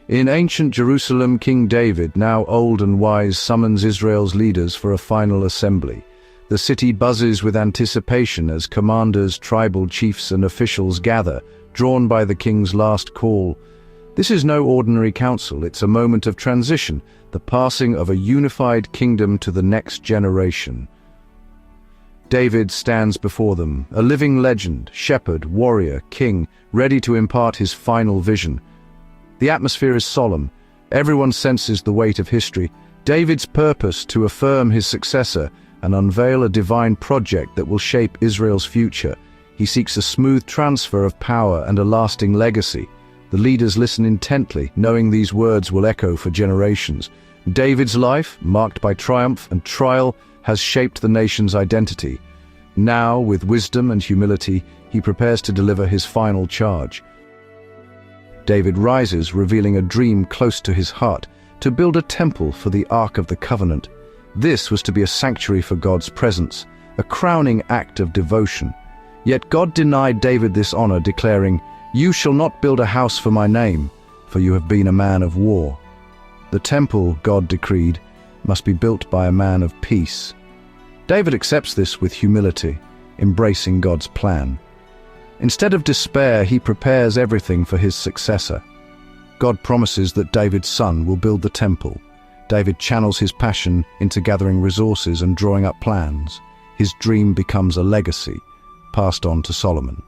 In ancient Jerusalem, King David, now old and wise, summons Israel's leaders for a final assembly. The city buzzes with anticipation as commanders, tribal chiefs, and officials gather, drawn by the king's last call. This is no ordinary council, it's a moment of transition, the passing of a unified kingdom to the next generation. David stands before them, a living legend, shepherd, warrior, king, ready to impart his final vision. The atmosphere is solemn. Everyone senses the weight of history. David's purpose to affirm his successor and unveil a divine project that will shape Israel's future. He seeks a smooth transfer of power and a lasting legacy. The leaders listen intently, knowing these words will echo for generations. David's life, marked by triumph and trial, has shaped the nation's identity. Now, with wisdom and humility, he prepares to deliver his final charge. David rises, revealing a dream close to his heart, to build a temple for the Ark of the Covenant. This was to be a sanctuary for God's presence, a crowning act of devotion. Yet God denied David this honor, declaring, "You shall not build a house for my name, for you have been a man of war." The temple, God decreed, must be built by a man of peace. David accepts this with humility, embracing God's plan. Instead of despair, he prepares everything for his successor. God promises that David's son will build the temple. David channels his passion into gathering resources and drawing up plans. His dream becomes a legacy, passed on to Solomon.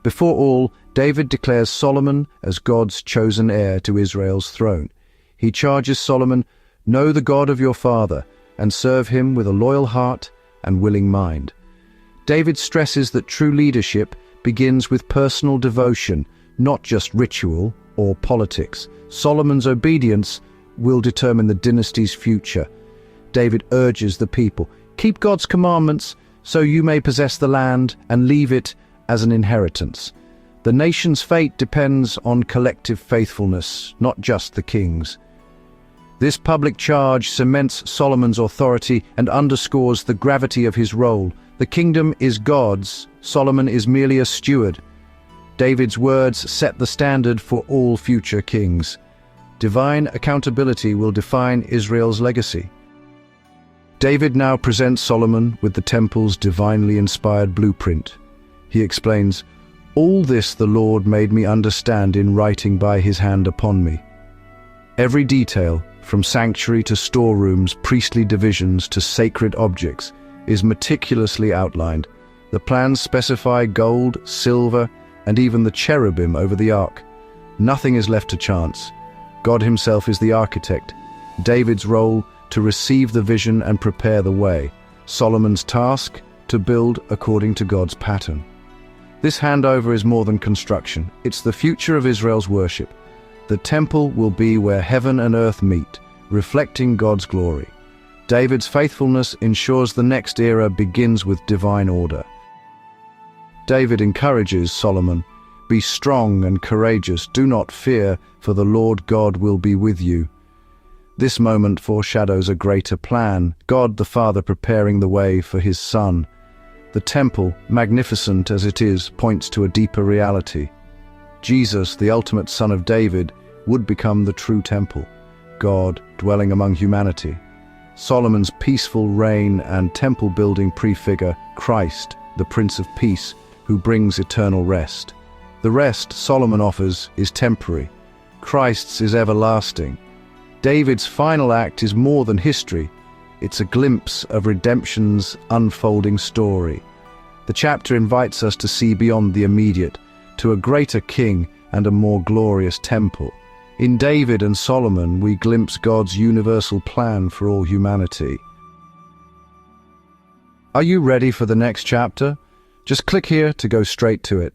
Before all, David declares Solomon as God's chosen heir to Israel's throne. He charges Solomon, "Know the God of your father, and serve him with a loyal heart and willing mind." David stresses that true leadership begins with personal devotion, not just ritual or politics. Solomon's obedience will determine the dynasty's future. David urges the people, "Keep God's commandments so you may possess the land and leave it as an inheritance." The nation's fate depends on collective faithfulness, not just the king's. This public charge cements Solomon's authority and underscores the gravity of his role. The kingdom is God's, Solomon is merely a steward. David's words set the standard for all future kings. Divine accountability will define Israel's legacy. David now presents Solomon with the temple's divinely inspired blueprint. He explains, "All this the Lord made me understand in writing by his hand upon me." Every detail, from sanctuary to storerooms, priestly divisions to sacred objects, is meticulously outlined. The plans specify gold, silver, and even the cherubim over the ark. Nothing is left to chance. God himself is the architect. David's role, to receive the vision and prepare the way. Solomon's task, to build according to God's pattern. This handover is more than construction. It's the future of Israel's worship. The temple will be where heaven and earth meet, reflecting God's glory. David's faithfulness ensures the next era begins with divine order. David encourages Solomon, "Be strong and courageous, do not fear, for the Lord God will be with you." This moment foreshadows a greater plan, God the Father preparing the way for his Son. The temple, magnificent as it is, points to a deeper reality. Jesus, the ultimate Son of David, would become the true temple, God dwelling among humanity. Solomon's peaceful reign and temple-building prefigure Christ, the Prince of Peace, who brings eternal rest. The rest Solomon offers is temporary. Christ's is everlasting. David's final act is more than history. It's a glimpse of redemption's unfolding story. The chapter invites us to see beyond the immediate, to a greater king and a more glorious temple. In David and Solomon, we glimpse God's universal plan for all humanity. Are you ready for the next chapter? Just click here to go straight to it.